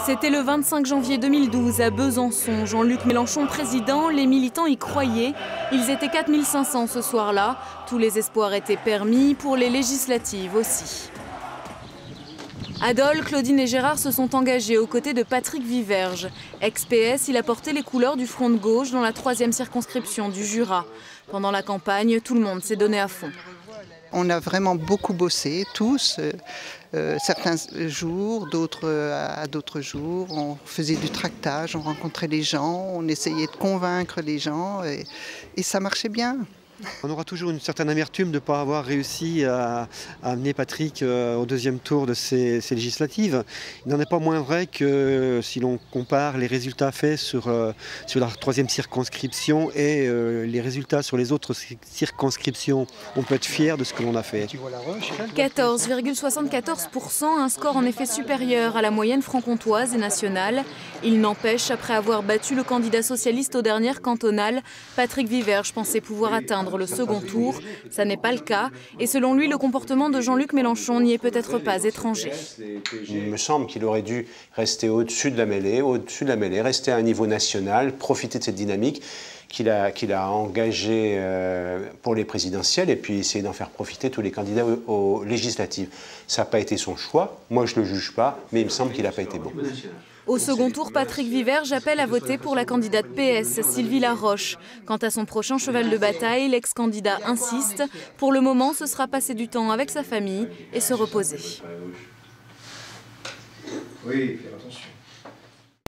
C'était le 25 janvier 2012 à Besançon. Jean-Luc Mélenchon président, les militants y croyaient. Ils étaient 4500 ce soir-là. Tous les espoirs étaient permis, pour les législatives aussi. Adol, Claudine et Gérard se sont engagés aux côtés de Patrick Viverge. Ex-PS, il a porté les couleurs du Front de gauche dans la 3e circonscription du Jura. Pendant la campagne, tout le monde s'est donné à fond. On a vraiment beaucoup bossé, tous, certains jours, d'autres à d'autres jours. On faisait du tractage, on rencontrait les gens, on essayait de convaincre les gens et ça marchait bien. On aura toujours une certaine amertume de ne pas avoir réussi à amener Patrick au 2e tour de ces législatives. Il n'en est pas moins vrai que si l'on compare les résultats faits sur la 3e circonscription et les résultats sur les autres circonscriptions, on peut être fier de ce que l'on a fait. 14,74%, un score en effet supérieur à la moyenne franc-comtoise et nationale. Il n'empêche, après avoir battu le candidat socialiste aux dernières cantonales, Patrick Viverge pensait pouvoir atteindre le second tour. Ça n'est pas le cas. Et selon lui, le comportement de Jean-Luc Mélenchon n'y est peut-être pas étranger. Il me semble qu'il aurait dû rester au-dessus de la mêlée, rester à un niveau national, profiter de cette dynamique qu'il a engagée pour les présidentielles et puis essayer d'en faire profiter tous les candidats aux législatives. Ça n'a pas été son choix. Moi, je ne le juge pas, mais il me semble qu'il n'a pas été bon. Au second tour, Patrick Viverge appelle à voter pour la candidate PS, Sylvie Laroche. Quant à son prochain cheval de bataille, l'ex-candidat insiste. Pour le moment, ce sera passer du temps avec sa famille et se reposer. Oui.